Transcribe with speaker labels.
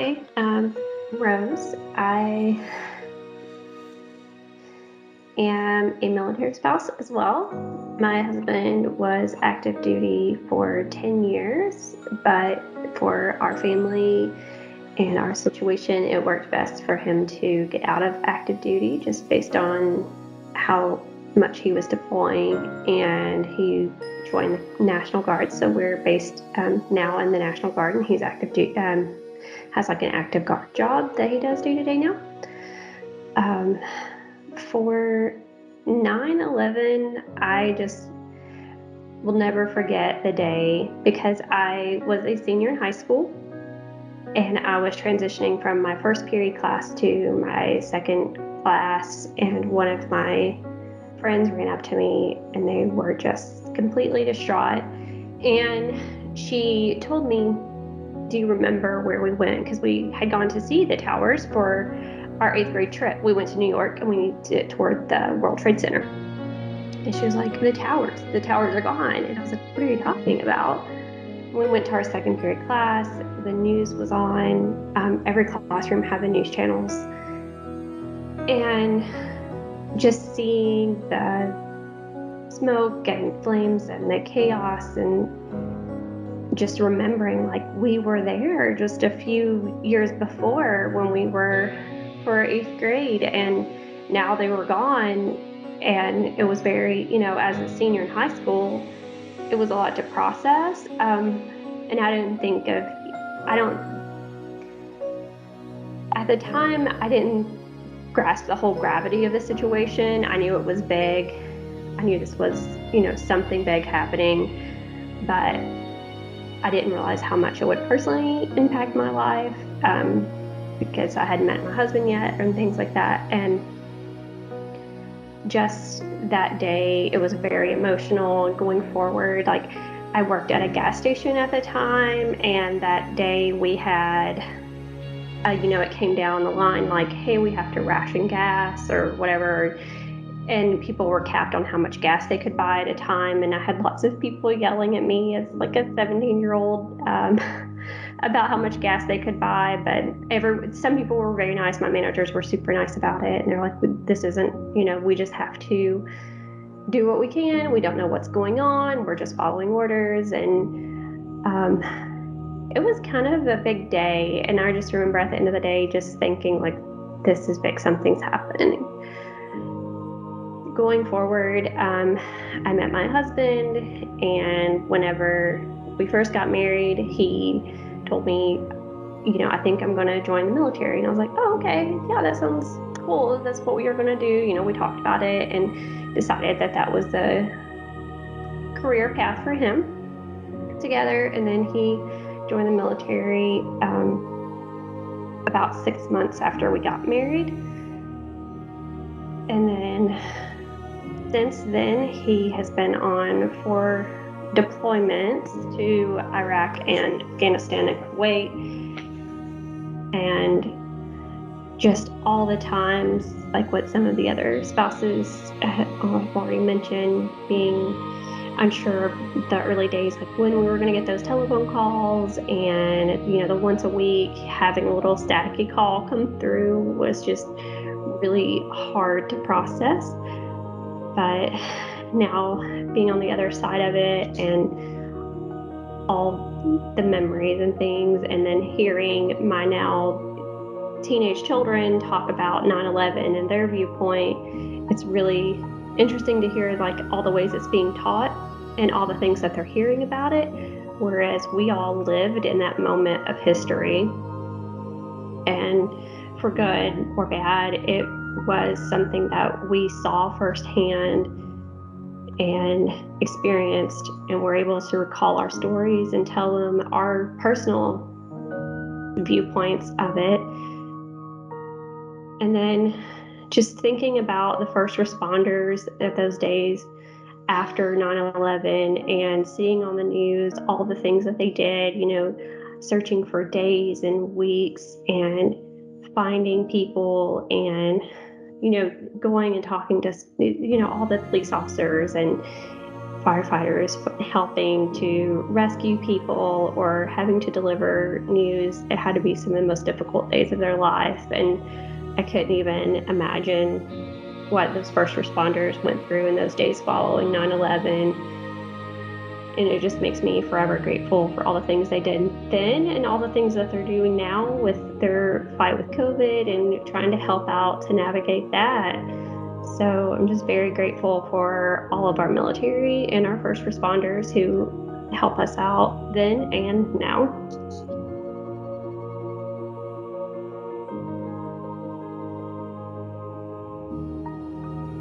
Speaker 1: Hi, Rose. I am a military spouse as well. My husband was active duty for 10 years, but for our family and our situation, it worked best for him to get out of active duty just based on how much he was deploying, and he joined the National Guard. So we're based now in the National Guard, and he's active duty, has like an active guard job that he does day to day now. For 9/11, I just will never forget the day because I was a senior in high school and I was transitioning from my first period class to my second class, and one of my friends ran up to me and they were just completely distraught, and she told me, "Do you remember where we went?" Because we had gone to see the towers for our 8th grade trip. We went to New York and we toured the World Trade Center. And she was like, the towers are gone. And I was like, what are you talking about? We went to our second period class. The news was on. Every classroom had the news channels. And just seeing the smoke and flames and the chaos, and just remembering like we were there just a few years before when we were for 8th grade, and now they were gone. And it was very, as a senior in high school, it was a lot to process. And at the time, I didn't grasp the whole gravity of the situation. I knew it was big. I knew this was, something big happening, but I didn't realize how much it would personally impact my life, because I hadn't met my husband yet and things like that. And just that day, it was very emotional. And going forward, like, I worked at a gas station at the time, and that day we had, it came down the line like, hey, we have to ration gas or whatever. And people were capped on how much gas they could buy at a time. And I had lots of people yelling at me as like a 17-year-old about how much gas they could buy. But some people were very nice. My managers were super nice about it. And they're like, this isn't, we just have to do what we can. We don't know what's going on. We're just following orders. And it was kind of a big day. And I just remember at the end of the day just thinking like, this is big, something's happening. Going forward, I met my husband, and whenever we first got married, he told me, I think I'm going to join the military. And I was like, oh, okay, yeah, that sounds cool. That's what we were going to do. We talked about it and decided that was the career path for him together. And then he joined the military about 6 months after we got married. And then since then, he has been on 4 deployments to Iraq and Afghanistan and Kuwait. And just all the times, like what some of the other spouses have already mentioned, being unsure of the early days, like when we were going to get those telephone calls, and, the once a week, having a little staticky call come through was just really hard to process. But now being on the other side of it and all the memories and things, and then hearing my now teenage children talk about 9/11 and their viewpoint, it's really interesting to hear like all the ways it's being taught and all the things that they're hearing about it, whereas we all lived in that moment of history. And for good or bad, it was something that we saw firsthand and experienced, and we're able to recall our stories and tell them our personal viewpoints of it. And then just thinking about the first responders at those days after 9/11 and seeing on the news all the things that they did, searching for days and weeks and finding people, and going and talking to all the police officers, and firefighters helping to rescue people or having to deliver news. It had to be some of the most difficult days of their life. And I couldn't even imagine what those first responders went through in those days following 9/11. And it just makes me forever grateful for all the things they did then and all the things that they're doing now with their fight with COVID and trying to help out to navigate that. So I'm just very grateful for all of our military and our first responders who help us out then and now.